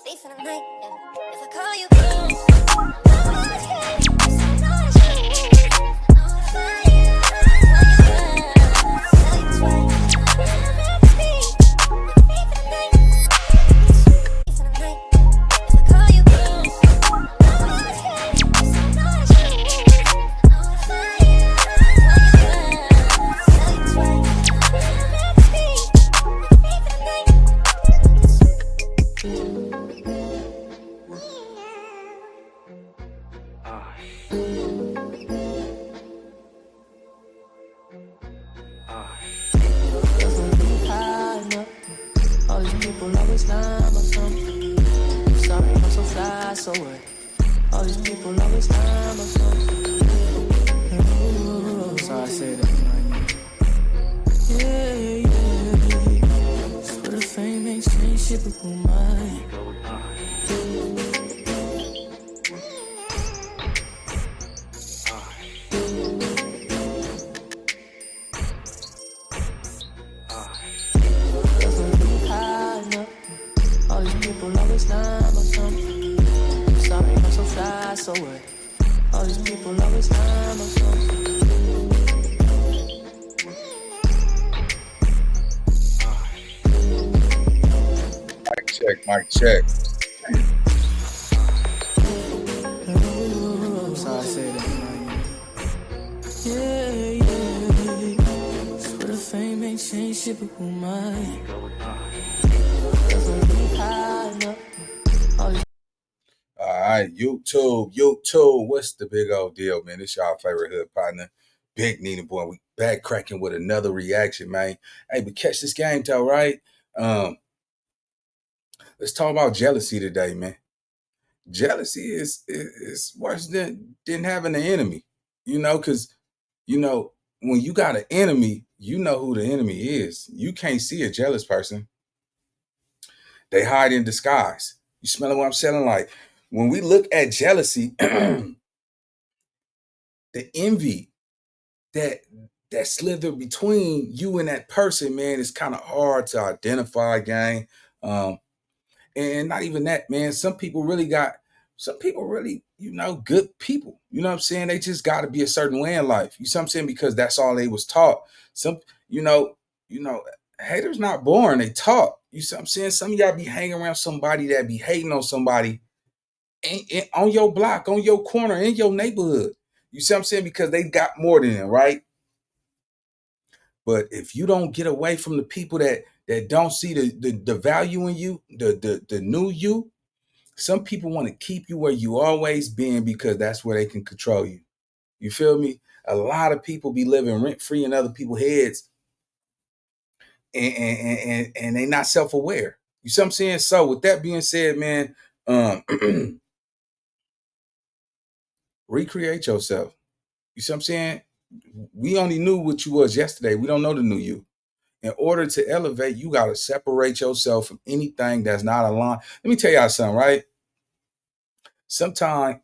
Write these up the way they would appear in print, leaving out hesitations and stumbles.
Thief in the night, yeah. If I call you, oh, it's good. I know it's true. I know it's fine, yeah. Tell you twice. I'll never speak. Thief in the night. Thief in the night. If I call you, oh, it's good. I know it's true. I know it's fine, yeah. Tell you twice. I'll never speak. Thief in the night. All these people always lying about something. Sorry, I'm so fly, so what? All these people always lying about something. So I say that. Yeah. Swear the fame ain't changed shit, but who mine? All these people always lying about something. Sorry, I'm so fly, so what? All these people always lying about something. Mic check. So I say that. Yeah. Swear the fame ain't changed shit, but who mine? All right, YouTube, what's the big old deal, man? It's y'all favorite hood partner, Big Nina Boy. We back cracking with another reaction, man. Hey, but catch this game, though, right? Let's talk about jealousy today, man. Jealousy is worse than having an enemy, because when you got an enemy, you know who the enemy is. You can't see a jealous person. They hide in disguise. You smelling what I'm selling? Like when we look at jealousy, the envy that slither between you and that person, man, is kind of hard to identify, gang. And not even that, man. Some people really, good people. You know what I'm saying? They just got to be a certain way in life. You see what I'm saying? Because that's all they was taught. Some, you know, haters not born. They taught. You see what I'm saying? Some of y'all be hanging around somebody that be hating on somebody on your block, on your corner, in your neighborhood. You see what I'm saying? Because they got more than them, right? But if you don't get away from the people that don't see the value in you, the new you, some people want to keep you where you always been because that's where they can control you. You feel me? A lot of people be living rent free in other people's heads, and they not self aware. You see what I'm saying? So with that being said, man, recreate yourself. You see what I'm saying? We only knew what you was yesterday. We don't know the new you. In order to elevate, you got to separate yourself from anything that's not aligned. Let me tell y'all something, right? Sometimes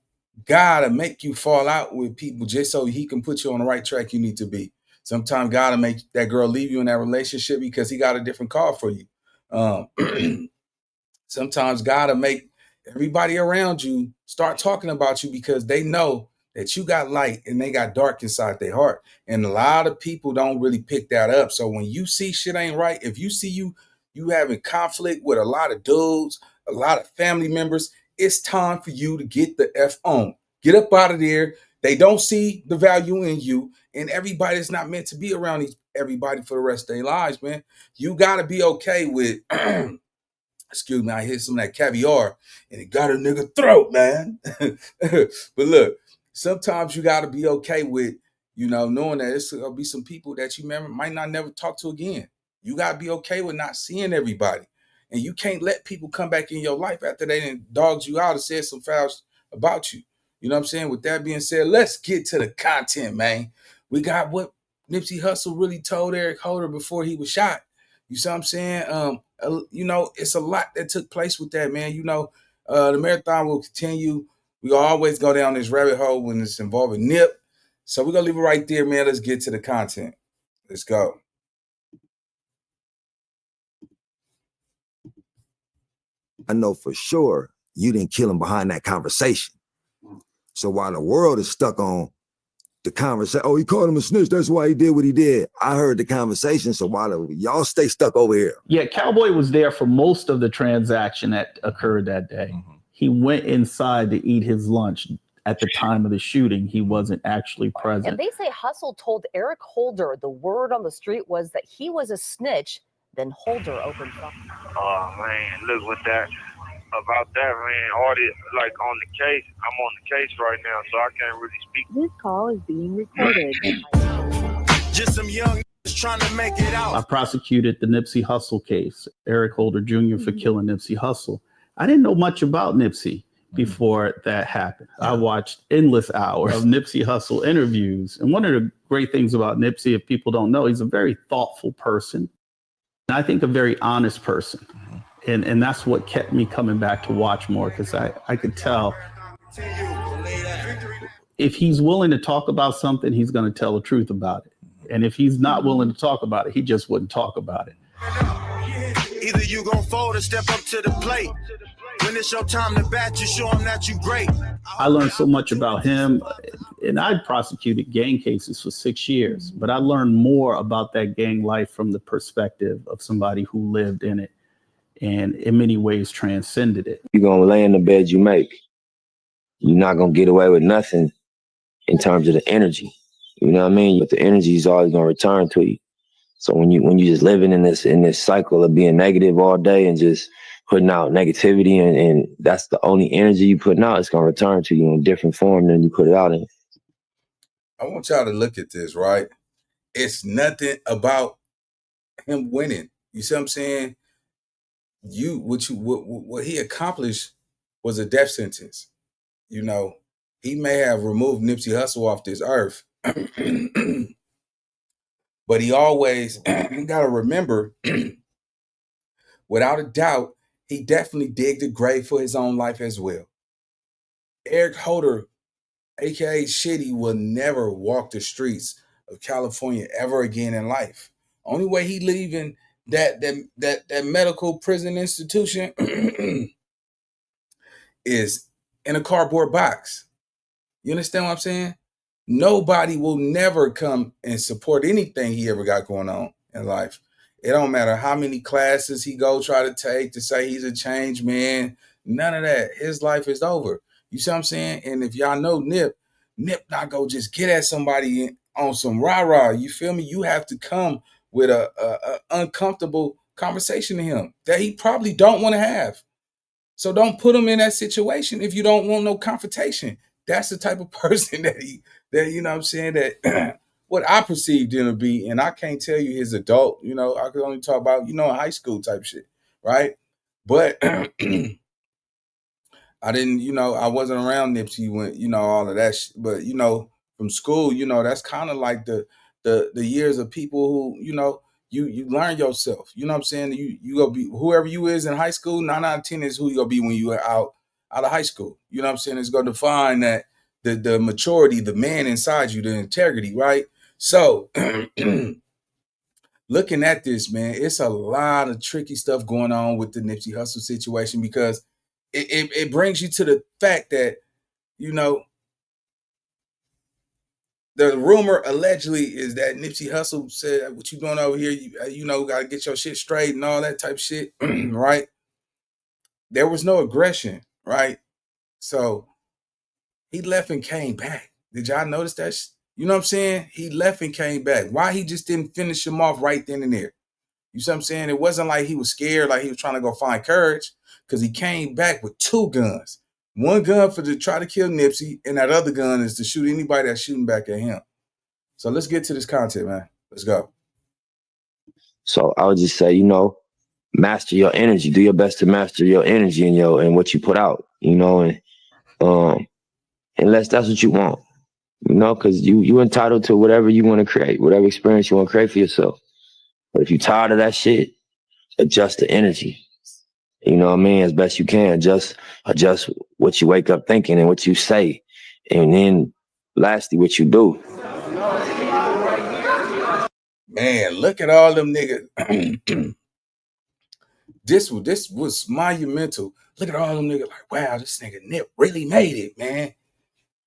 God will make you fall out with people just so he can put you on the right track you need to be. Sometimes God will make that girl leave you in that relationship because he got a different call for you. Sometimes God will make everybody around you start talking about you because they know that you got light and they got dark inside their heart. And a lot of people don't really pick that up. So when you see shit ain't right, if you see you having conflict with a lot of dudes, a lot of family members, it's time for you to get the F on. Get up out of there. They don't see the value in you. And everybody's not meant to be around everybody for the rest of their lives, man. You got to be okay with excuse me, I hit some of that caviar and it got a nigga throat, man. But look, sometimes you got to be okay with, knowing that it's going to be some people that you might not never talk to again. You got to be okay with not seeing everybody. And you can't let people come back in your life after they done dogged you out and said some fouls about you. You know what I'm saying? With that being said, let's get to the content, man. We got what Nipsey Hussle really told Eric Holder before he was shot. You see what I'm saying? It's a lot that took place with that, man. The marathon will continue. We always go down this rabbit hole when it's involving Nip. So we're going to leave it right there, man. Let's get to the content. Let's go. I know for sure you didn't kill him behind that conversation. So while the world is stuck on the conversation, oh, he called him a snitch, that's why he did what he did. I heard the conversation, so while y'all stay stuck over here. Yeah, Cowboy was there for most of the transaction that occurred that day. He went inside to eat his lunch. At the time of the shooting, he wasn't actually present. And they say Hussle told Eric Holder the word on the street was that he was a snitch. Then Holder opened fire. Oh man, look what that about that, man. All the like on the case. I'm on the case right now, so I can't really speak. This call is being recorded. Just some young trying to make it out. I prosecuted the Nipsey Hussle case, Eric Holder Jr. for killing Nipsey Hussle. I didn't know much about Nipsey before that happened. I watched endless hours of Nipsey Hussle interviews. And one of the great things about Nipsey, if people don't know, he's a very thoughtful person. And I think a very honest person. And that's what kept me coming back to watch more, because I could tell if he's willing to talk about something, he's going to tell the truth about it. And if he's not willing to talk about it, he just wouldn't talk about it. Either you gonna fold or step up to the plate. When it's your time to bat, you show them that you great. I learned so much about him, and I prosecuted gang cases for 6 years, but I learned more about that gang life from the perspective of somebody who lived in it and in many ways transcended it. You're going to lay in the bed you make. You're not going to get away with nothing in terms of the energy. You know what I mean? But the energy is always going to return to you. So when you just living in this cycle of being negative all day and just putting out negativity and that's the only energy you putting out, it's going to return to you in a different form than you put it out in. I want y'all to look at this, right? It's nothing about him winning. You see what I'm saying? What he accomplished was a death sentence. You know, he may have removed Nipsey Hussle off this earth, but he always got to remember, without a doubt, he definitely digged a grave for his own life as well. Eric Holder, aka Shitty, will never walk the streets of California ever again in life. Only way he leaving that medical prison institution is in a cardboard box. You understand what I'm saying? Nobody will never come and support anything he ever got going on in life. It don't matter how many classes he go try to take to say he's a changed man. None of that. His life is over. You see what I'm saying? And if y'all know Nip not go just get at somebody on some rah-rah. You feel me? You have to come with a uncomfortable conversation to him that he probably don't want to have. So don't put him in that situation if you don't want no confrontation. That's the type of person that you know what I'm saying, that what I perceived him to be, and I can't tell you his adult, you know, I could only talk about, in high school type shit, right? But I didn't, I wasn't around Nipsey when, all of that shit. But, from school, that's kind of like the years of people who, you learn yourself. You know what I'm saying? You go be whoever you is in high school, 9 out of 10 is who you gonna be when you are out of high school. You know what I'm saying? It's gonna define that the maturity, the man inside you, the integrity, right? So looking at this, man, it's a lot of tricky stuff going on with the Nipsey Hussle situation, because it brings you to the fact that, the rumor allegedly is that Nipsey Hussle said, what you doing over here? You got to get your shit straight and all that type of shit, right? There was no aggression, right? So he left and came back. Did y'all notice that? You know what I'm saying? He left and came back. Why he just didn't finish him off right then and there? You see what I'm saying? It wasn't like he was scared, like he was trying to go find courage, because he came back with 2 guns. One gun to try to kill Nipsey, and that other gun is to shoot anybody that's shooting back at him. So let's get to this content, man. Let's go. So I would just say, master your energy. Do your best to master your energy and what you put out, and unless that's what you want, because you entitled to whatever you want to create, whatever experience you want to create for yourself. But if you're tired of that shit, adjust the energy. You know what I mean? As best you can. Just adjust what you wake up thinking and what you say. And then lastly, what you do. Man, look at all them niggas. This was monumental. Look at all them niggas like, wow, this nigga Nip really made it, man.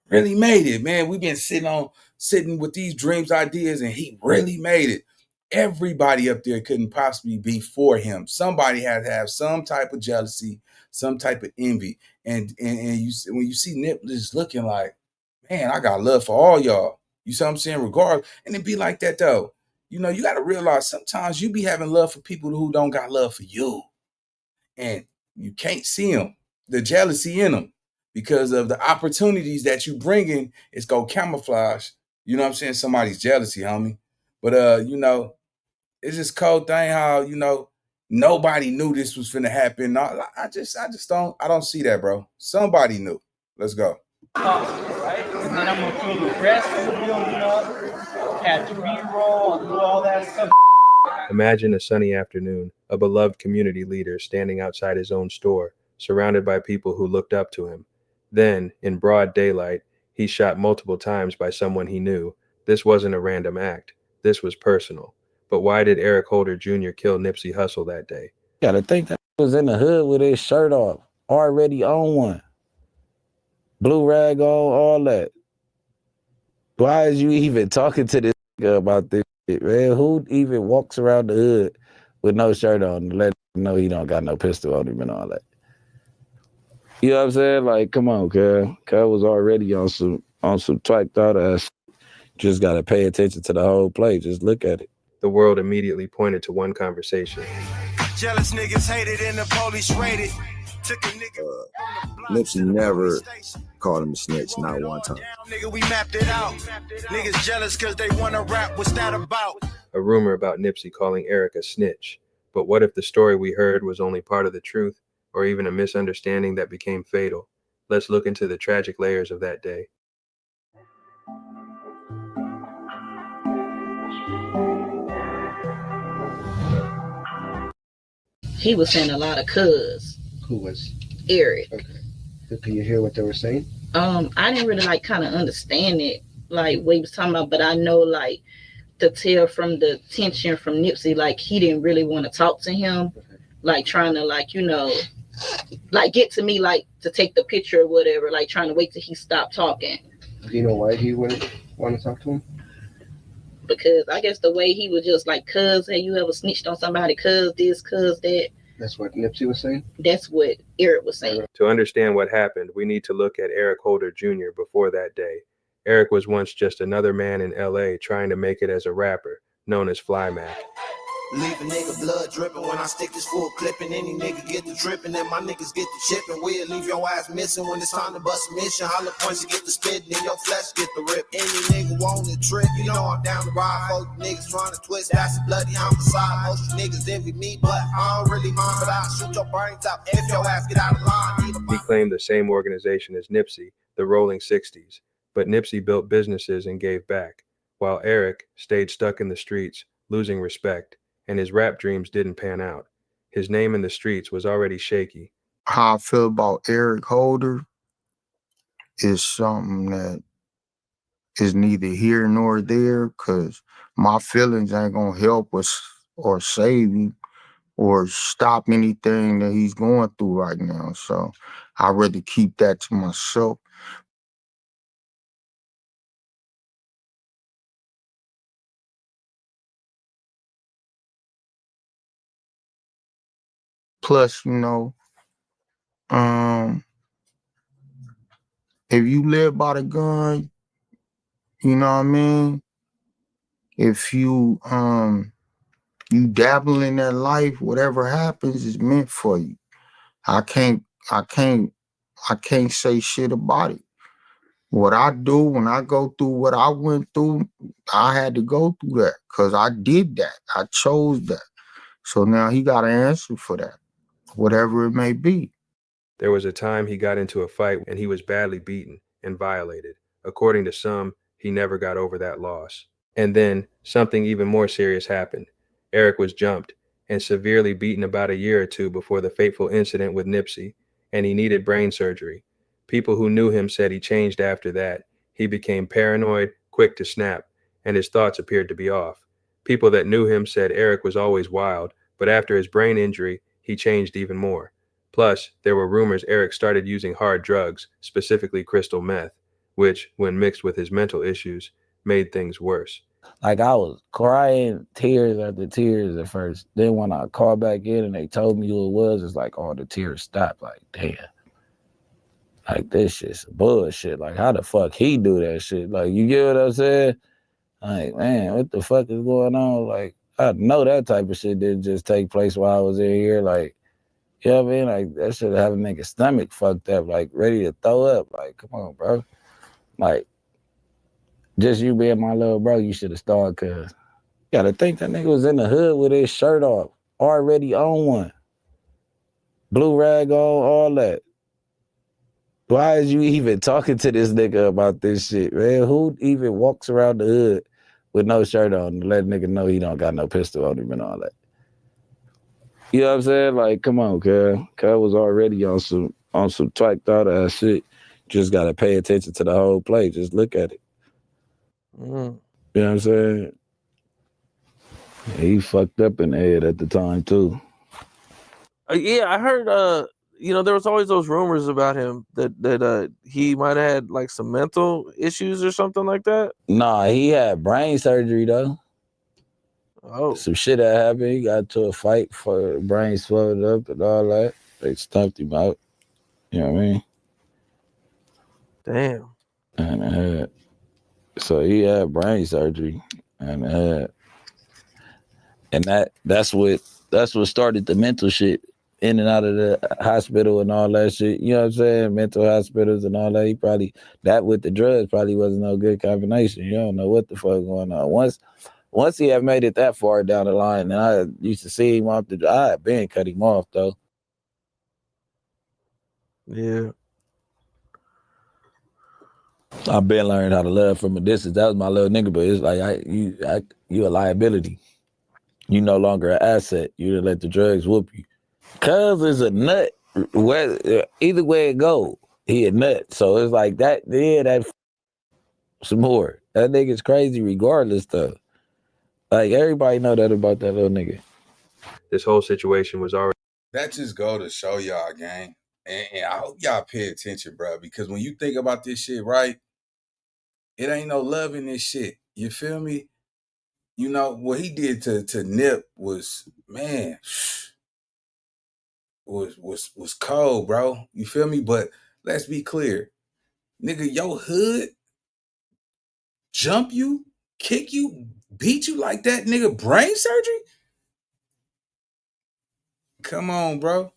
Really made it, man. We've been sitting with these dreams, ideas, and he really made it. Everybody up there couldn't possibly be for him. Somebody had to have some type of jealousy, some type of envy. And you, when you see Nip just looking like, man, I got love for all y'all. You see what I'm saying? Regardless, and it be like that though. You know, you got to realize sometimes you be having love for people who don't got love for you, and you can't see them, the jealousy in them, because of the opportunities that you bring in. It's gonna camouflage. You know what I'm saying? Somebody's jealousy, homie. But you know, it's just cold thing how, you know, nobody knew this was finna happen. I just don't see that, bro. Somebody knew. Let's go. Right? And then I'm gonna fill the rest of the building up, have the B-roll, do all that stuff. Imagine a sunny afternoon, a beloved community leader standing outside his own store, surrounded by people who looked up to him. Then, in broad daylight, he's shot multiple times by someone he knew. This wasn't a random act. This was personal. But why did Eric Holder Jr. kill Nipsey Hussle that day? Gotta think that was in the hood with his shirt off, already on one. Blue rag on, all that. Why is you even talking to this nigga about this shit, man? Who even walks around the hood with no shirt on to let him know he don't got no pistol on him and all that? You know what I'm saying? Like, come on, cuz. Cuz was already on some twiked out ass. Just gotta pay attention to the whole play. Just look at it. The world immediately pointed to one conversation. Jealous niggas hated and the police raided. Took a nigga Nipsey never called him a snitch, not one time. Nigga, we mapped it out. Niggas jealous cause they wanna rap. What's that about? A rumor about Nipsey calling Eric a snitch. But what if the story we heard was only part of the truth, or even a misunderstanding that became fatal? Let's look into the tragic layers of that day. He was saying a lot of cuz. Who was? Eric. Okay. Can you hear what they were saying? I didn't really like kind of understand it, like what he was talking about, but I know like to tell from the tension from Nipsey, like he didn't really want to talk to him, like trying to like, you know, like get to me, like to take the picture or whatever, like trying to wait till he stopped talking. Do you know why he wouldn't want to talk to him? Because I guess the way he was just like, cuz, have you ever snitched on somebody, cuz this, cuz that. That's what Nipsey was saying? That's what Eric was saying. To understand what happened, we need to look at Eric Holder Jr. before that day. Eric was once just another man in LA trying to make it as a rapper, known as Fly Mac. Leave a nigga blood dripping when I stick this full clipping. Any nigga get the tripping and my niggas get the chipping. We'll leave your ass missing when it's time to bust a mission. Holla points to get the spitting and your flesh get the rip. Any nigga want a trick, you know I'm down to ride. Folk niggas trying to twist, that's a bloody homicide. Most you niggas envy me, but I don't really mind. But I'll shoot your brains out if your ass get out of line. He claimed the same organization as Nipsey, the Rolling 60s. But Nipsey built businesses and gave back, while Eric stayed stuck in the streets, losing respect. And his rap dreams didn't pan out. His name in the streets was already shaky. How I feel about Eric Holder is something that is neither here nor there, because my feelings ain't gonna help us or save him or stop anything that he's going through right now. So I'd rather keep that to myself. Plus, you know, if you live by the gun, you know what I mean? If you you dabble in that life, whatever happens is meant for you. I can't say shit about it. What I do when I go through what I went through, I had to go through that because I did that. I chose that. So now he got to answer for that, whatever it may be. There was a time he got into a fight and he was badly beaten and violated. According to some, he never got over that loss. And then something even more serious happened. Eric was jumped and severely beaten about a year or two before the fateful incident with Nipsey, and he needed brain surgery. People who knew him said he changed after that. He became paranoid, quick to snap, and his thoughts appeared to be off. People that knew him said Eric was always wild, but after his brain injury, he changed even more. Plus, there were rumors Eric started using hard drugs, specifically crystal meth, which, when mixed with his mental issues, made things worse. Like I was crying tears after tears at first. Then when I called back in and they told me who it was, it's like all the tears stopped. Like, damn. Like this shit's bullshit. Like how the fuck he do that shit? Like you get what I'm saying? Like, man, what the fuck is going on? Like, I know that type of shit didn't just take place while I was in here. Like, you know what I mean? Like that shit have a nigga stomach fucked up, like ready to throw up. Like, come on, bro. Like, just you being my little bro, you should have started, cause you gotta think that nigga was in the hood with his shirt off, already on one. Blue rag on, all that. Why is you even talking to this nigga about this shit, man? Who even walks around the hood with no shirt on to let a nigga know he don't got no pistol on him and all that? You know what I'm saying? Like, come on, cuz. Cuz was already on some twiked out ass shit. Just gotta pay attention to the whole play. Just look at it. Mm. You know what I'm saying? He fucked up in the head at the time too. Yeah, I heard. There was always those rumors about him that he might have had like some mental issues or something like that. Nah, he had brain surgery though. Oh, some shit that happened. He got to a fight for brain swelled up and all that. They stumped him out. You know what I mean? Damn. And so he had brain surgery, and that's what started the mental shit in and out of the hospital and all that shit. You know what I'm saying? Mental hospitals and all that. He probably, that with the drugs probably wasn't no good combination. You don't know what the fuck going on. Once he had made it that far down the line, and I used to see him off I had been cut him off though. Yeah. I've been learning how to love from a distance. That was my little nigga, but it's like you a liability. You no longer an asset. You done let the drugs whoop you. Cuz is a nut. Either way it go, he a nut. So it's like that. Yeah, that some more. That nigga's crazy regardless though. Like everybody know that about that little nigga. This whole situation was already. That just go to show y'all, gang. And I hope y'all pay attention, bro, because when you think about this shit, right, it ain't no love in this shit. You feel me? You know, what he did to Nip was, man, was cold, bro. You feel me? But let's be clear. Nigga, your hood jump you, kick you, beat you like that, nigga, brain surgery? Come on, bro.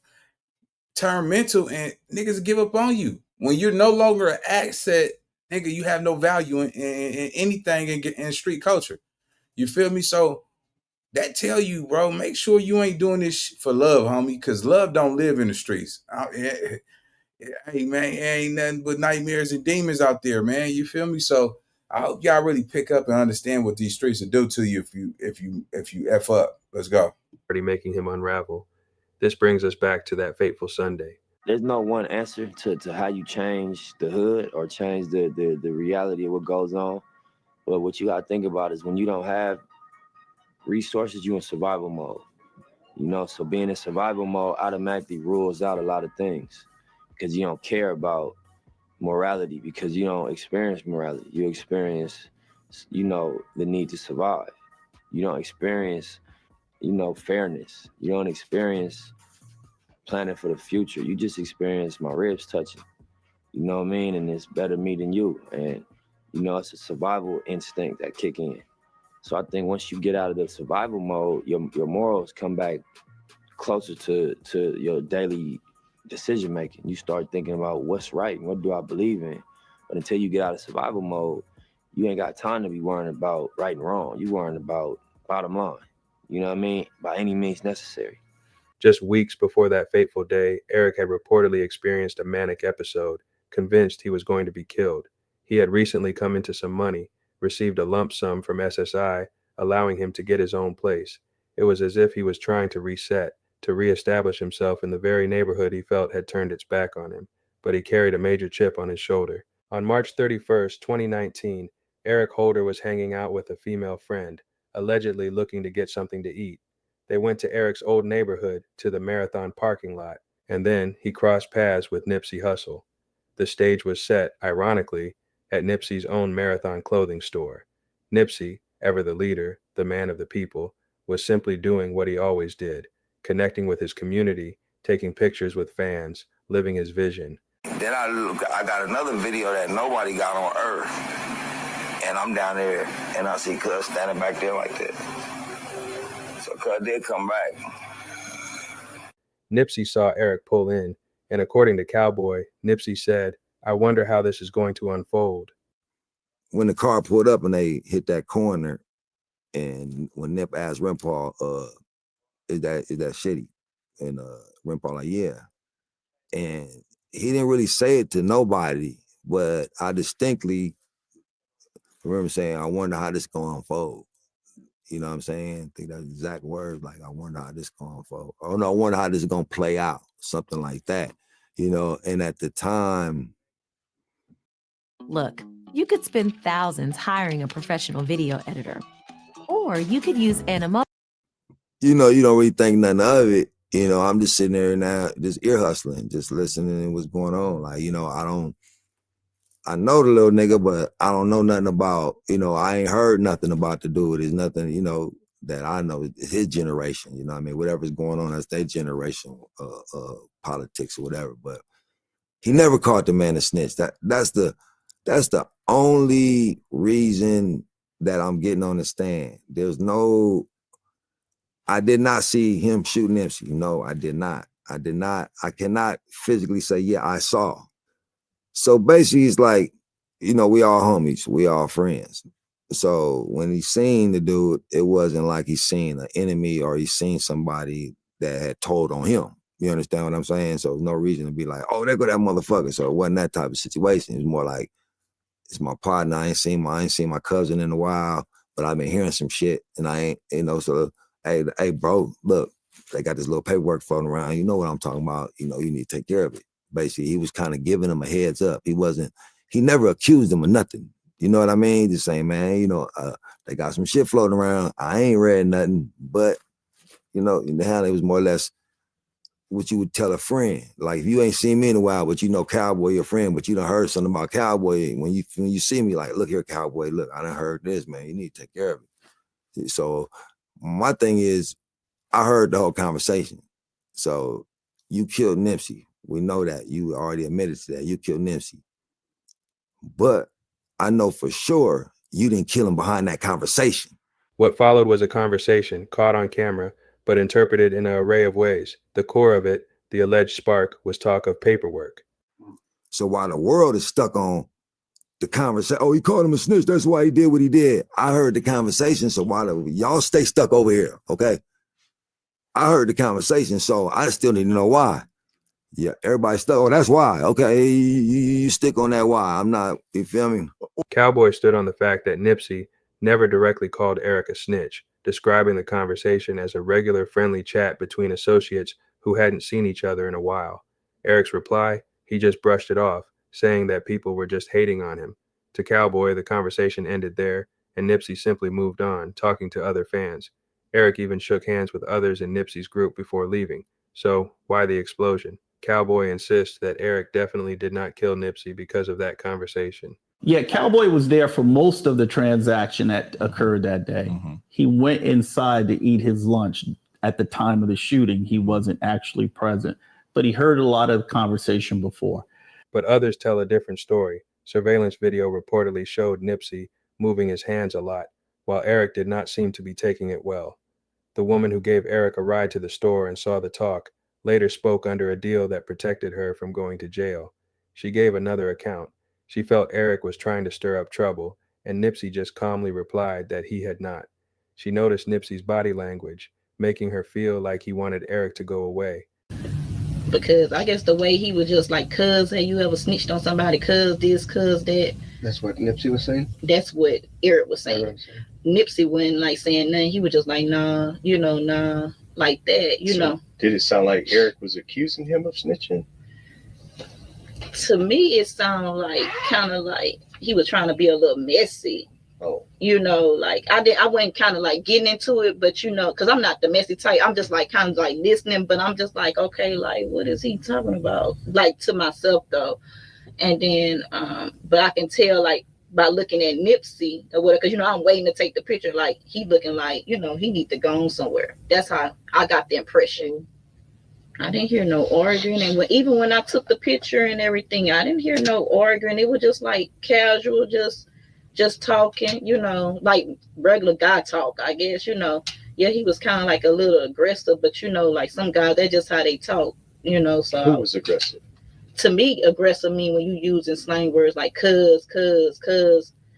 Turn mental and niggas give up on you. When you're no longer an asset, nigga, you have no value in anything in street culture. You feel me? So that tell you, bro, make sure you ain't doing this for love, homie, because love don't live in the streets. Hey, man, it ain't nothing but nightmares and demons out there, man. You feel me? So I hope y'all really pick up and understand what these streets will do to you if you F up. Let's go. Already making him unravel. This brings us back to that fateful Sunday. There's no one answer to how you change the hood or change the reality of what goes on. But what you gotta think about is when you don't have resources, you in survival mode. You know, so being in survival mode automatically rules out a lot of things because you don't care about morality, because you don't experience morality. You experience, the need to survive. You don't experience, fairness. You don't experience planning for the future. You just experience my ribs touching. You know what I mean? And it's better me than you. And, it's a survival instinct that kick in. So I think once you get out of the survival mode, your morals come back closer to your daily decision making. You start thinking about what's right and what do I believe in. But until you get out of survival mode, you ain't got time to be worrying about right and wrong. You worrying about bottom line. You know what I mean? By any means necessary. Just weeks before that fateful day, Eric had reportedly experienced a manic episode, convinced he was going to be killed. He had recently come into some money, received a lump sum from SSI, allowing him to get his own place. It was as if he was trying to reset, to reestablish himself in the very neighborhood he felt had turned its back on him, but he carried a major chip on his shoulder. On March 31st, 2019, Eric Holder was hanging out with a female friend, allegedly looking to get something to eat. They went to Eric's old neighborhood to the Marathon parking lot, and then he crossed paths with Nipsey Hussle. The stage was set, ironically, at Nipsey's own Marathon clothing store. Nipsey, ever the leader, the man of the people, was simply doing what he always did, connecting with his community, taking pictures with fans, living his vision. Then I got another video that nobody got on Earth, and I'm down there, and I see Cuz standing back there like that. So Cuz did come back. Nipsey saw Eric pull in, and according to Cowboy, Nipsey said, "I wonder how this is going to unfold." When the car pulled up and they hit that corner, and when Nip asked Ren Paul, is that shitty? And Ren Paul like, yeah. And he didn't really say it to nobody, but I distinctly remember saying, I wonder how this gonna unfold. You know what I'm saying? I think that's the exact words, like, I wonder how this gonna unfold. Oh no, I wonder how this is gonna play out, something like that. You know, and at the time. Look, you could spend thousands hiring a professional video editor, or you could use Animo. You know, you don't really think nothing of it. You know, I'm just sitting there now, just ear hustling, just listening to what's going on. Like, you know, I know the little nigga, but I don't know nothing about, you know, I ain't heard nothing about the dude. There's nothing, you know, that I know. It's his generation, you know what I mean? Whatever's going on, that's their generation, politics or whatever. But he never caught the man a snitch. That's the only reason that I'm getting on the stand. I did not see him shoot Nipsey. No, I did not. I cannot physically say, yeah, I saw. So basically, it's like, you know, we all homies, we all friends. So when he seen the dude, it wasn't like he seen an enemy or he seen somebody that had told on him. You understand what I'm saying? So there's no reason to be like, oh, there go that motherfucker. So it wasn't that type of situation. It was more like, it's my partner. I ain't seen my cousin in a while, but I've been hearing some shit, and I ain't, you know. So hey, bro, look, they got this little paperwork floating around. You know what I'm talking about? You know, you need to take care of it. Basically, he was kind of giving him a heads up. He never accused him of nothing. You know what I mean? Just saying, man, you know, they got some shit floating around. I ain't read nothing, but you know, in the hell, it was more or less what you would tell a friend. Like, if you ain't seen me in a while, but you know Cowboy, your friend, but you done heard something about Cowboy. When you see me, like, look here, Cowboy, look, I done heard this, man. You need to take care of it. So my thing is, I heard the whole conversation. So you killed Nipsey. We know that. You already admitted to that. You killed Nipsey. But I know for sure you didn't kill him behind that conversation. What followed was a conversation caught on camera, but interpreted in an array of ways. The core of it, the alleged spark, was talk of paperwork. So while the world is stuck on the conversation, oh, he called him a snitch, that's why he did what he did. I heard the conversation, so while y'all stay stuck over here, okay? I heard the conversation, so I still need to know why. Yeah, everybody stuck. Oh, that's why. Okay, you stick on that why. I'm not, you feel me? Cowboy stood on the fact that Nipsey never directly called Eric a snitch, describing the conversation as a regular friendly chat between associates who hadn't seen each other in a while. Eric's reply, he just brushed it off, saying that people were just hating on him. To Cowboy, the conversation ended there, and Nipsey simply moved on, talking to other fans. Eric even shook hands with others in Nipsey's group before leaving. So, why the explosion? Cowboy insists that Eric definitely did not kill Nipsey because of that conversation. Yeah, Cowboy was there for most of the transaction that occurred that day. Mm-hmm. He went inside to eat his lunch. At the time of the shooting, he wasn't actually present, but he heard a lot of conversation before. But others tell a different story. Surveillance video reportedly showed Nipsey moving his hands a lot, while Eric did not seem to be taking it well. The woman who gave Eric a ride to the store and saw the talk later spoke under a deal that protected her from going to jail. She gave another account. She felt Eric was trying to stir up trouble, and Nipsey just calmly replied that he had not. She noticed Nipsey's body language, making her feel like he wanted Eric to go away. Because I guess the way he was just like, cuz, have you ever snitched on somebody, cuz this, cuz that? That's what Nipsey was saying? That's what Eric was saying. Nipsey wasn't like saying nothing. He was just like, nah, you know, nah, like that, you know. Did it sound like Eric was accusing him of snitching? To me, it sounded like kind of like he was trying to be a little messy. Oh. You know, like I wasn't kind of like getting into it, but you know, because I'm not the messy type. I'm just like kind of like listening, but I'm just like, okay, like what is he talking about? Like to myself though. And then but I can tell like by looking at Nipsey or whatever, because you know, I'm waiting to take the picture, like he looking like, you know, he need to go on somewhere. That's how I got the impression. I didn't hear no arguing, and even when I took the picture and everything, I didn't hear no arguing. It was just like casual, just talking, you know, like regular guy talk, I guess, you know. Yeah, he was kind of like a little aggressive, but you know, like some guys, that's just how they talk, you know. So Who was aggressive? To me, aggressive mean when you using slang words like cuz.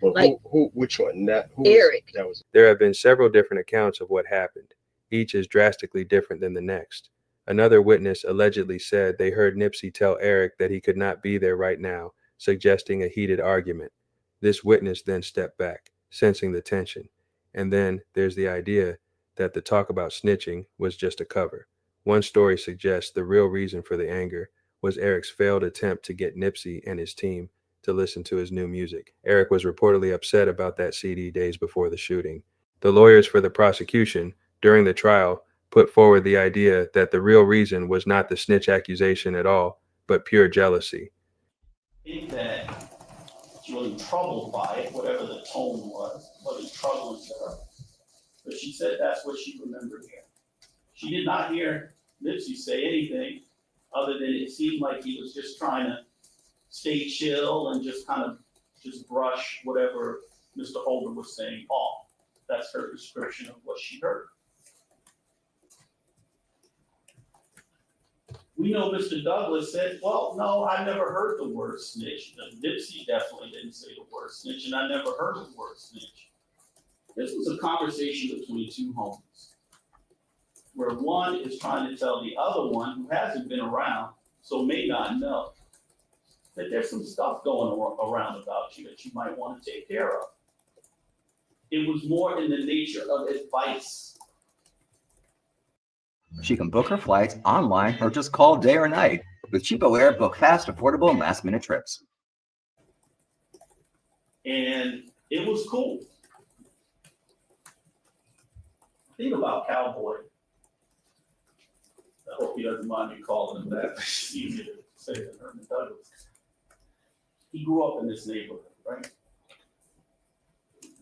Well, Like which one? Eric. That was. There have been several different accounts of what happened. Each is drastically different than the next. Another witness allegedly said they heard Nipsey tell Eric that he could not be there right now, suggesting a heated argument. This witness then stepped back, sensing the tension. And then there's the idea that the talk about snitching was just a cover. One story suggests the real reason for the anger was Eric's failed attempt to get Nipsey and his team to listen to his new music. Eric was reportedly upset about that CD days before the shooting. The lawyers for the prosecution, during the trial, put forward the idea that the real reason was not the snitch accusation at all, but pure jealousy. I think that she wasn't troubled by it, whatever the tone was, wasn't troubling to her. But she said that's what she remembered hearing. She did not hear Nipsey say anything other than it seemed like he was just trying to stay chill and just kind of just brush whatever Mr. Holder was saying off. That's her description of what she heard. We know Mr. Douglas said, well, no, I never heard the word snitch. Nipsey definitely didn't say the word snitch, and I never heard the word snitch. This was a conversation between two homies, where one is trying to tell the other one who hasn't been around, so may not know, that there's some stuff going around about you that you might want to take care of. It was more in the nature of advice. She can book her flights online or just call day or night. With Cheapo Air, book fast, affordable, and last-minute trips. And it was cool. Think about Cowboy. I hope he doesn't mind me calling him that. It's easier to say than Herman Douglas. He grew up in this neighborhood, right?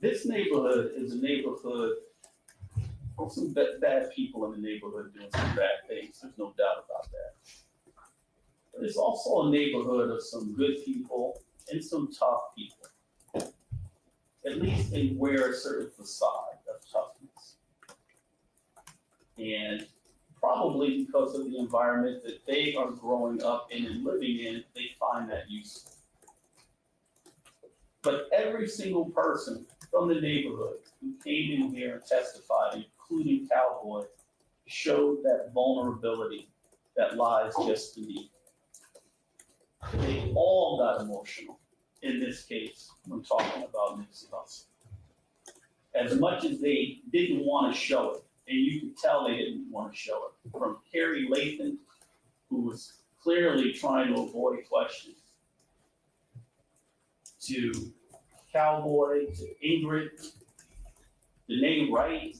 This neighborhood is a neighborhood of some bad people in the neighborhood doing some bad things. There's no doubt about that. But it's also a neighborhood of some good people and some tough people. At least they wear a certain facade of toughness. And probably because of the environment that they are growing up in and living in, they find that useful. But every single person from the neighborhood who came in here and testified, including Cowboy, showed that vulnerability that lies just beneath. They all got emotional in this case when talking about Nipsey Hussle. As much as they didn't want to show it, and you could tell they didn't want to show it, from Carrie Lathan, who was clearly trying to avoid questions, to Cowboy, to Ingrid, Danae Wright,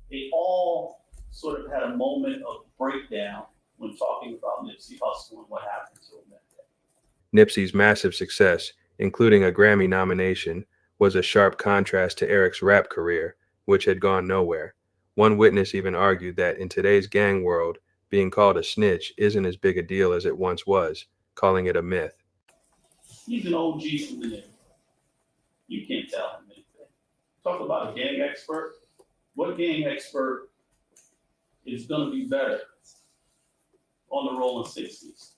they all sort of had a moment of breakdown when talking about Nipsey Hussle and what happened to him that day. Nipsey's massive success, including a Grammy nomination, was a sharp contrast to Eric's rap career, which had gone nowhere. One witness even argued that in today's gang world, being called a snitch isn't as big a deal as it once was, calling it a myth. He's an OG from the neighborhood. You can't tell him anything. Talk about a gang expert. What gang expert is going to be better on the Rolling 60s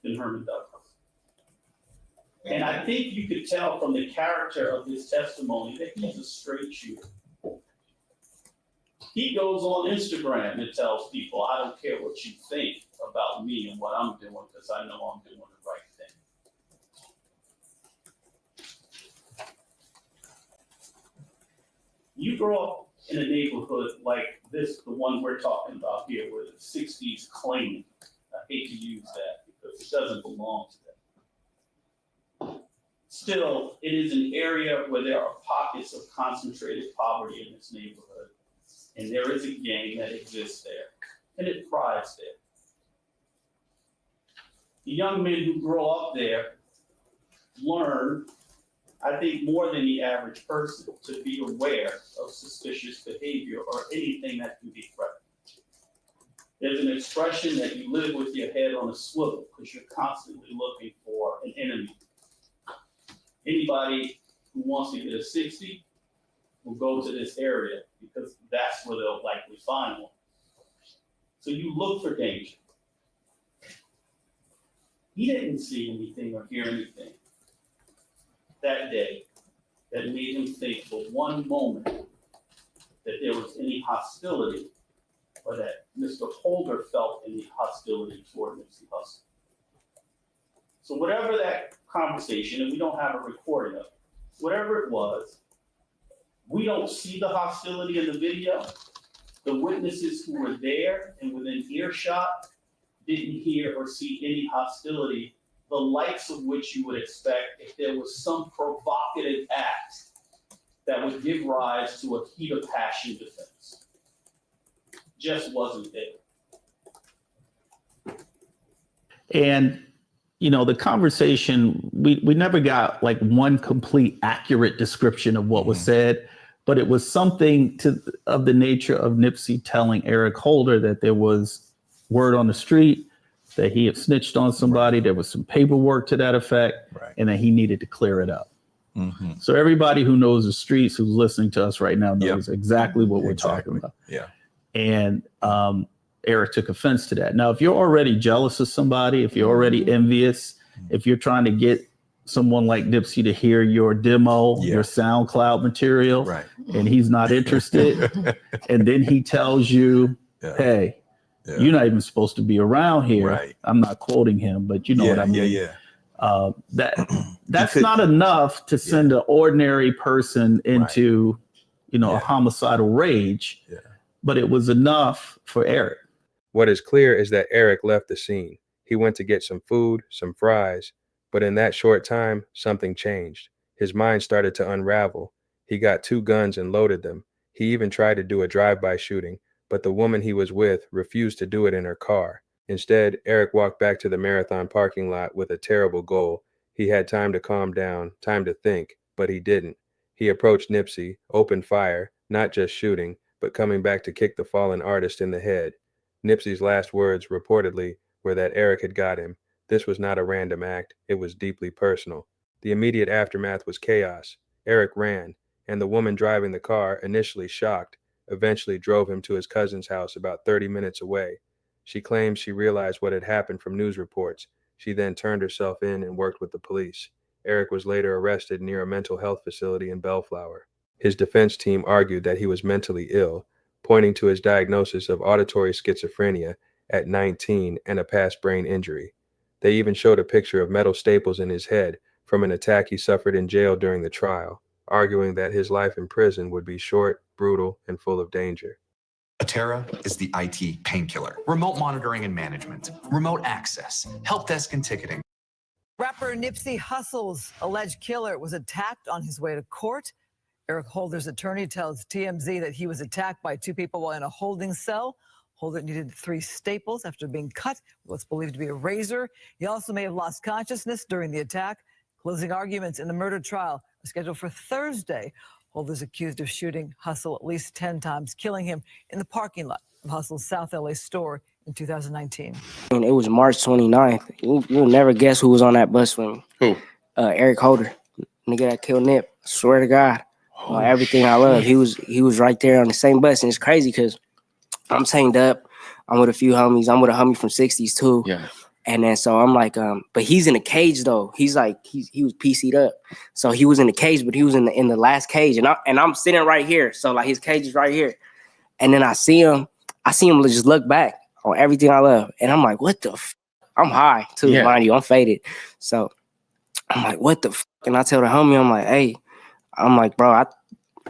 than Herman Douglas? And I think you could tell from the character of his testimony that he's a straight shooter. He goes on Instagram and tells people, I don't care what you think about me and what I'm doing because I know I'm doing the right thing. You grow up in a neighborhood like this, the one we're talking about here, where the 60s claim, I hate to use that because it doesn't belong to them. still, it is an area where there are pockets of concentrated poverty in this neighborhood. And there is a gang that exists there, and it thrives there. The young men who grow up there learn, I think, more than the average person to be aware of suspicious behavior or anything that can be threatened. There's an expression that you live with your head on a swivel because you're constantly looking for an enemy. Anybody who wants to get a 60 will go to this area because that's where they'll likely find one. So you look for danger. He didn't see anything or hear anything that day that made him think for one moment that there was any hostility or that Mr. Holder felt any hostility toward Nipsey Hussle. So whatever that conversation, and we don't have a recording of it, whatever it was, we don't see the hostility in the video. The witnesses who were there and within earshot didn't hear or see any hostility, the likes of which you would expect if there was some provocative act that would give rise to a heat of passion defense. Just wasn't there. And, you know, the conversation, we never got like one complete accurate description of what was said, but it was something of the nature of Nipsey telling Eric Holder that there was word on the street that he had snitched on somebody. There was some paperwork to that effect, and that he needed to clear it up. So everybody who knows the streets, who's listening to us right now, knows exactly what we're talking about. Yeah. And Eric took offense to that. Now, if you're already jealous of somebody, if you're already envious, if you're trying to get someone like Nipsey to hear your demo, your SoundCloud material, and he's not interested, and then he tells you, hey, you're not even supposed to be around here. I'm not quoting him, but you know what I mean. That's not enough to send an ordinary person into, you know, a homicidal rage, but it was enough for Eric. What is clear is that Eric left the scene. He went to get some food, some fries, but in that short time, something changed. His mind started to unravel. He got 2 guns and loaded them. He even tried to do a drive-by shooting, but the woman he was with refused to do it in her car. Instead, Eric walked back to the Marathon parking lot with a terrible goal. He had time to calm down, time to think, but he didn't. He approached Nipsey, opened fire, not just shooting, but coming back to kick the fallen artist in the head. Nipsey's last words, reportedly, were that Eric had got him. This was not a random act. It was deeply personal. The immediate aftermath was chaos. Eric ran, and the woman driving the car, initially shocked, eventually drove him to his cousin's house about 30 minutes away. She claims she realized what had happened from news reports. She then turned herself in and worked with the police. Eric was later arrested near a mental health facility in Bellflower. His defense team argued that he was mentally ill, pointing to his diagnosis of auditory schizophrenia at 19 and a past brain injury. They even showed a picture of metal staples in his head from an attack he suffered in jail during the trial, arguing that his life in prison would be short, brutal, and full of danger. Atera is the IT painkiller. Remote monitoring and management, remote access, help desk and ticketing. Rapper Nipsey Hussle's alleged killer was attacked on his way to court. Eric Holder's attorney tells TMZ that he was attacked by 2 people while in a holding cell. Holder needed 3 staples after being cut with what's believed to be a razor. He also may have lost consciousness during the attack. Closing arguments in the murder trial are scheduled for Thursday. Holder's accused of shooting Hussle at least 10 times, killing him in the parking lot of Hussle's South LA store in 2019. And it was March 29th. You'll never guess who was on that bus with me. Who? Eric Holder, nigga that killed Nip. I swear to God, everything I love. He was right there on the same bus, and it's crazy because I'm chained up. I'm with a few homies. I'm with a homie from 60s too. Yeah. And then so I'm like, but he's in a cage though. He's like he was PC'd up. So he was in the cage, but he was in the last cage. And I'm sitting right here. So like his cage is right here. And then I see him just look back on everything I love. And I'm like, what the I'm high too, mind you. I'm faded. So I'm like, what the And I tell the homie, I'm like, hey, I'm like, bro,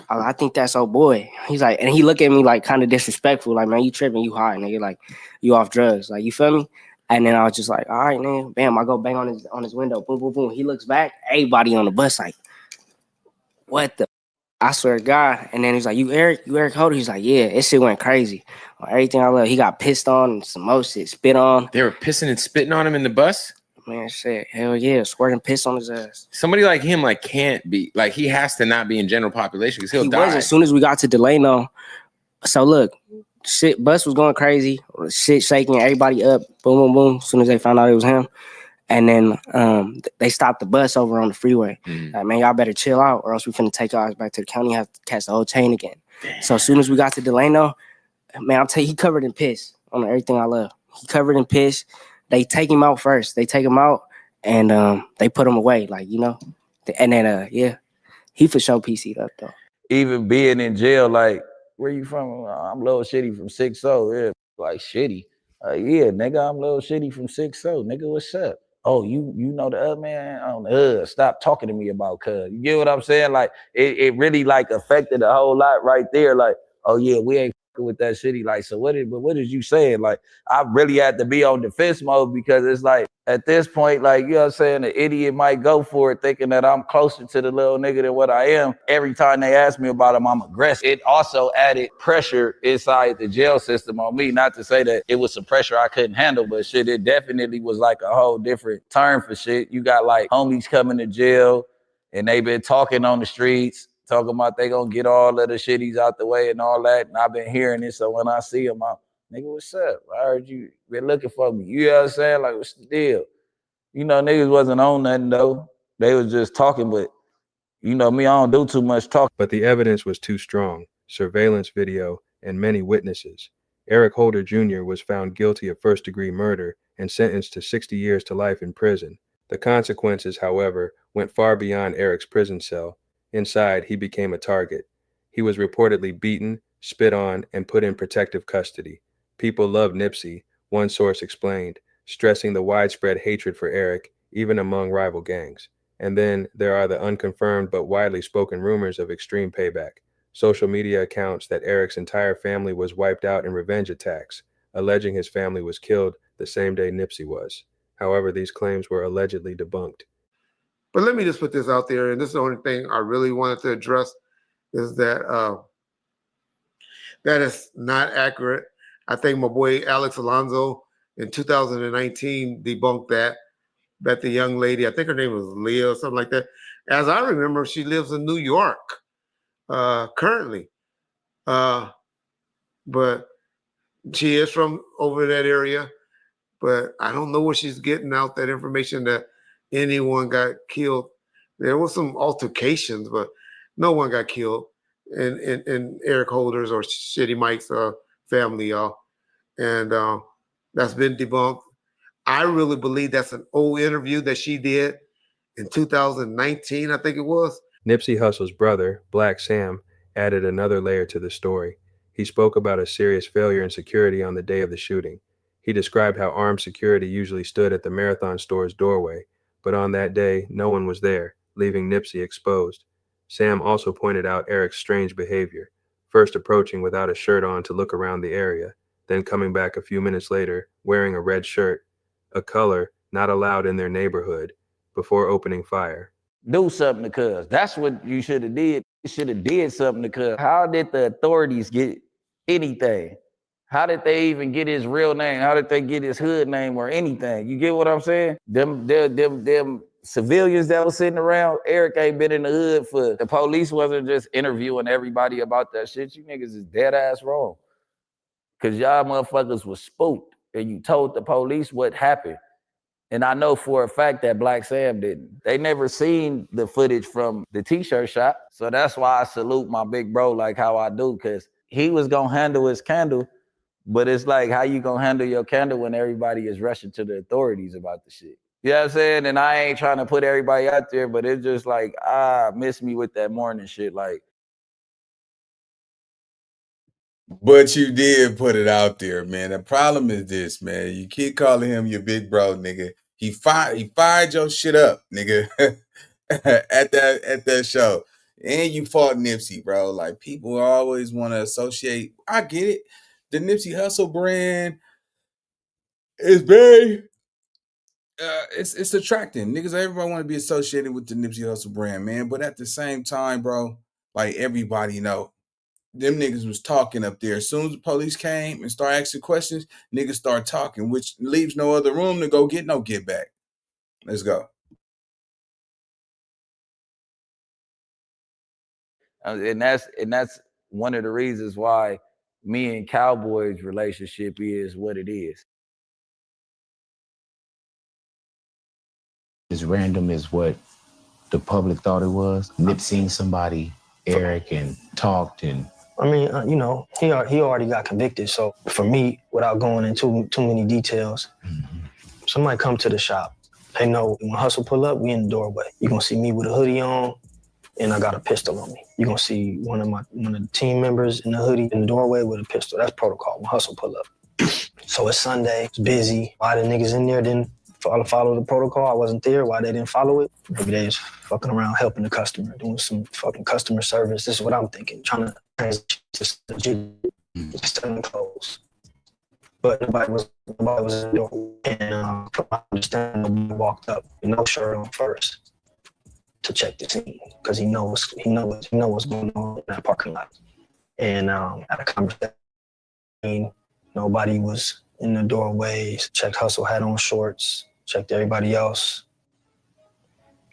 I think that's old boy. He's like, and he look at me like kind of disrespectful, like, man, you tripping, you high, nigga, like you off drugs, like, you feel me? And then I was just like, all right, man, bam, I go bang on his window, boom, boom, boom. He looks back, everybody on the bus like, what the? I swear to God. And then he's like, you Eric Holder? He's like, yeah, this shit went crazy. Everything I love, he got pissed on and some more shit, spit on. They were pissing and spitting on him in the bus? Man, shit, hell yeah, squirting piss on his ass. Somebody like him, like, can't be, like, he has to not be in general population because he'll die. Was as soon as we got to Delano. So look, shit, bus was going crazy, shit shaking, everybody up, boom, boom, boom. As soon as they found out it was him, and then they stopped the bus over on the freeway. Like, man, y'all better chill out, or else we finna take ours back to the county, have to catch the whole chain again. Damn. So as soon as we got to Delano, man, I'm telling you, he covered in piss on everything I love. He covered in piss. They take him out first. They take him out and they put him away, like, you know. And then yeah, he for sure PC'd up though. Even being in jail, like, where you from? I'm Lil Shitty from 6-0. Yeah, like Shitty. Yeah, nigga, I'm Lil Shitty from 6-0. Nigga, what's up? Oh, you know the other man? Stop talking to me about cuz. You get what I'm saying? Like, it really like affected a whole lot right there. Like, oh yeah, we ain't fucking with that Shitty. Like, so what is you saying? Like, I really had to be on defense mode because it's like, at this point, like, you know what I'm saying, the idiot might go for it thinking that I'm closer to the little nigga than what I am. Every time they ask me about him, I'm aggressive. It also added pressure inside the jail system on me. Not to say that it was some pressure I couldn't handle, but shit, it definitely was like a whole different turn for shit. You got like homies coming to jail and they been talking on the streets, talking about they gonna get all of the shitties out the way and all that. And I've been hearing it. So when I see them, I'm, nigga, what's up? I heard you been looking for me. You know what I'm saying? Like, what's the deal? You know, niggas wasn't on nothing though. They was just talking, but you know me, I don't do too much talking. But the evidence was too strong. Surveillance video and many witnesses. Eric Holder Jr. was found guilty of first-degree murder and sentenced to 60 years to life in prison. The consequences, however, went far beyond Eric's prison cell. Inside, he became a target. He was reportedly beaten, spit on, and put in protective custody. People loved Nipsey, one source explained, stressing the widespread hatred for Eric, even among rival gangs. And then there are the unconfirmed but widely spoken rumors of extreme payback. Social media accounts that Eric's entire family was wiped out in revenge attacks, alleging his family was killed the same day Nipsey was. However, these claims were allegedly debunked. But let me just put this out there, and this is the only thing I really wanted to address, is that that is not accurate. I think my boy Alex Alonso in 2019 debunked that the young lady, I think her name was Leah or something like that. As I remember, she lives in New York currently. But she is from over that area. But I don't know where she's getting out that information that anyone got killed. There was some altercations, but no one got killed in Eric Holder's or Shitty Mike's family, y'all. And that's been debunked. I really believe that's an old interview that she did in 2019, I think it was. Nipsey Hussle's brother, Black Sam, added another layer to the story. He spoke about a serious failure in security on the day of the shooting. He described how armed security usually stood at the Marathon store's doorway, but on that day, no one was there, leaving Nipsey exposed. Sam also pointed out Eric's strange behavior, first approaching without a shirt on to look around the area, then coming back a few minutes later wearing a red shirt, a color not allowed in their neighborhood, before opening fire. Do something to cuz. That's what you should have did. You should have did something to cuz. How did the authorities get anything? How did they even get his real name? How did they get his hood name or anything? You get what I'm saying? Them civilians that was sitting around, Eric ain't been in the hood for, the police wasn't just interviewing everybody about that shit. You niggas is dead ass wrong. Cause y'all motherfuckers was spooked and you told the police what happened. And I know for a fact that Black Sam didn't. They never seen the footage from the t-shirt shop. So that's why I salute my big bro like how I do, because he was gonna handle his candle, but it's like, how you gonna handle your candle when everybody is rushing to the authorities about the shit? You know what I'm saying? And I ain't trying to put everybody out there, but it's just like, miss me with that morning shit. Like, but you did put it out there, man. The problem is this, man. You keep calling him your big bro, nigga. He fired your shit up, nigga, at that show. And you fought Nipsey, bro. Like, people always want to associate. I get it. The Nipsey Hussle brand, it's very it's attracting. Niggas, everybody want to be associated with the Nipsey Hussle brand, man. But at the same time, bro, like everybody know, them niggas was talking up there. As soon as the police came and started asking questions, niggas start talking, which leaves no other room to go get no get back. Let's go. And that's one of the reasons why me and Cowboy's relationship is what it is. As random as what the public thought it was. Nip seen somebody, Eric, and talked and. I mean, you know, he already got convicted. So for me, without going into too many details, somebody come to the shop. They know when Hustle pull up, we in the doorway. You're gonna see me with a hoodie on, and I got a pistol on me. You're gonna see one of the team members in the hoodie in the doorway with a pistol. That's protocol when Hustle pull up. So it's Sunday, it's busy. Why the niggas in there didn't follow the protocol? I wasn't there. Why they didn't follow it? Maybe they was fucking around helping the customer, doing some fucking customer service. This is what I'm thinking, trying to transition to legit selling clothes. But nobody was in the door. And from my understanding, nobody walked up with no shirt on first to check the scene because he knows what's going on in that parking lot. And at a conversation, nobody was in the doorways. Checked Hustle, had on shorts. Checked everybody else.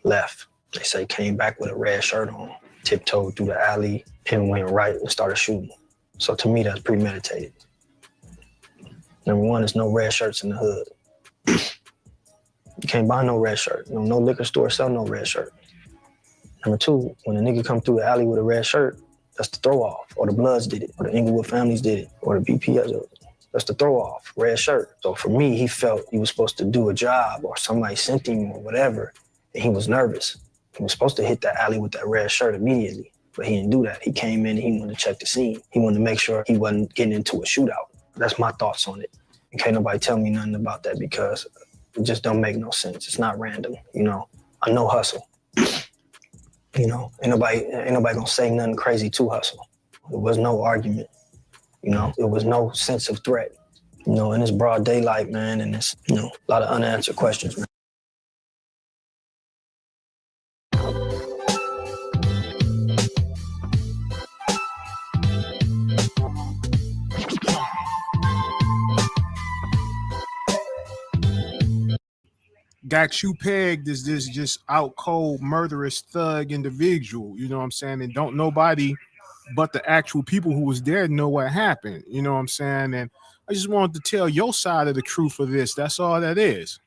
Left. They say came back with a red shirt on, tiptoed through the alley, and went right and started shooting. So to me, that's premeditated. Number one, there's no red shirts in the hood. You can't buy no red shirt. No liquor store sell no red shirt. Number two, when a nigga come through the alley with a red shirt, that's the throw off. Or the Bloods did it, or the Inglewood families did it, or the BPS. That's the throw off, red shirt. So for me, he felt he was supposed to do a job or somebody sent him or whatever, and he was nervous. He was supposed to hit that alley with that red shirt immediately, but he didn't do that. He came in and he wanted to check the scene. He wanted to make sure he wasn't getting into a shootout. That's my thoughts on it. And can't nobody tell me nothing about that because it just don't make no sense. It's not random, you know. I know Hustle. You know, ain't nobody gonna say nothing crazy to Hustle. There was no argument. You know, there was no sense of threat. You know, and it's broad daylight, man, and it's, you know, a lot of unanswered questions, man. Got you pegged as this just out cold murderous thug individual, you know what I'm saying? And don't nobody but the actual people who was there know what happened, you know what I'm saying? And I just wanted to tell your side of the truth for this. That's all that is.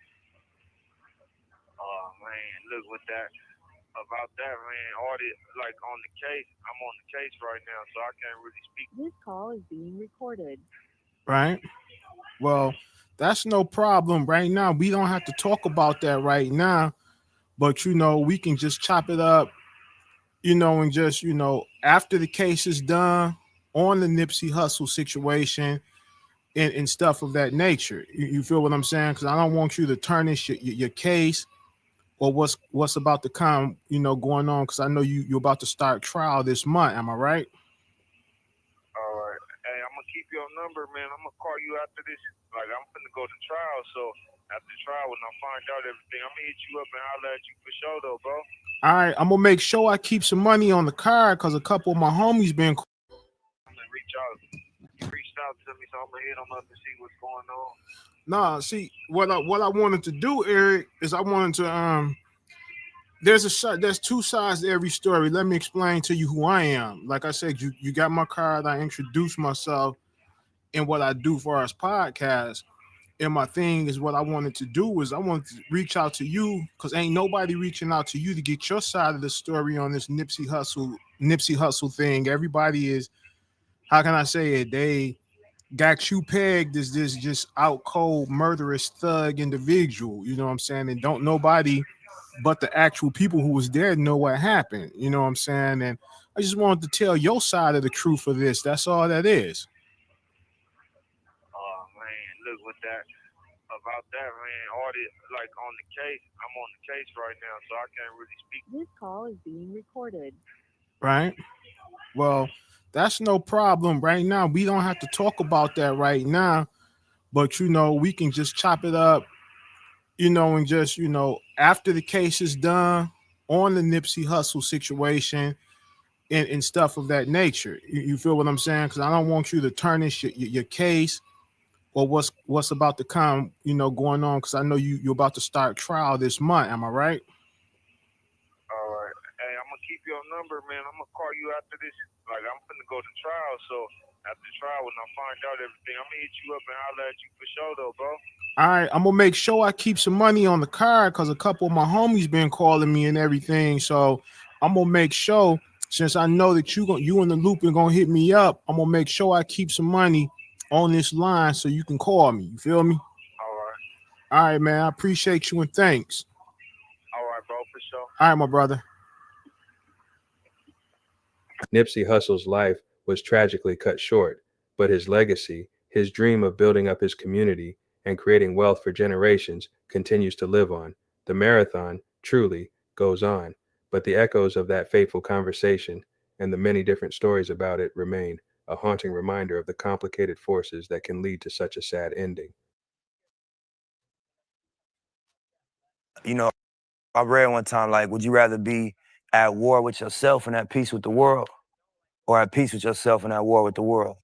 Oh man, look with that about that, man. All the like on the case, I'm on the case right now, so I can't really speak. This call is being recorded. Right? Well, that's no problem right now. We don't have to talk about that right now, but you know, we can just chop it up, you know, and just, you know, after the case is done on the Nipsey Hussle situation and stuff of that nature. You feel what I'm saying? Because I don't want you to tarnish your case or what's about to come, you know, going on. Because I know you're about to start trial this month. Am I right? All right. Hey, I'm gonna keep your number, man. I'm gonna call you after this. Like, I'm finna go to trial, so after trial, when I find out everything, I'm gonna hit you up and holler at you for sure, though, bro. All right, I'm gonna make sure I keep some money on the card because a couple of my homies been. I'm gonna reach out. You reached out to me, so I'm gonna hit them up and see what's going on. Nah, see what I wanted to do, Eric, is I wanted to there's two sides to every story. Let me explain to you who I am. Like I said, you got my card. I introduced myself and what I do for our podcast. And my thing is what I wanted to do is I wanted to reach out to you because ain't nobody reaching out to you to get your side of the story on this Nipsey Hussle thing. Everybody is, how can I say it? They got you pegged as this just out cold murderous thug individual, you know what I'm saying? And don't nobody but the actual people who was there know what happened, you know what I'm saying? And I just wanted to tell your side of the truth for this. That's all that is. Oh man, look with that about that, man. All the like on the case, I'm on the case right now, so I can't really speak. This call is being recorded. Right? Well, that's no problem right now. We don't have to talk about that right now, but you know, we can just chop it up, you know, and just, you know, after the case is done on the Nipsey Hussle situation and stuff of that nature. You feel what I'm saying? Because I don't want you to tarnish your case or what's about to come, you know, going on. Because I know you're about to start trial this month. Am I right? All right. Hey, I'm gonna keep your number, man. I'm gonna call you after this. Like, I'm finna go to trial, so after trial, when I find out everything, I'm gonna hit you up and holler at you for sure, though, bro. All right, I'm gonna make sure I keep some money on the card because a couple of my homies been calling me and everything. So I'm gonna make sure, since I know that you in the loop and gonna hit me up, I'm gonna make sure I keep some money on this line so you can call me. You feel me? All right. All right, man. I appreciate you and thanks. All right, bro, for sure. All right, my brother. Nipsey Hussle's life was tragically cut short, but his legacy, his dream of building up his community and creating wealth for generations, continues to live on. The marathon, truly, goes on, but the echoes of that fateful conversation and the many different stories about it remain, a haunting reminder of the complicated forces that can lead to such a sad ending. You know, I read one time, like, would you rather be at war with yourself and at peace with the world, or at peace with yourself and at war with the world?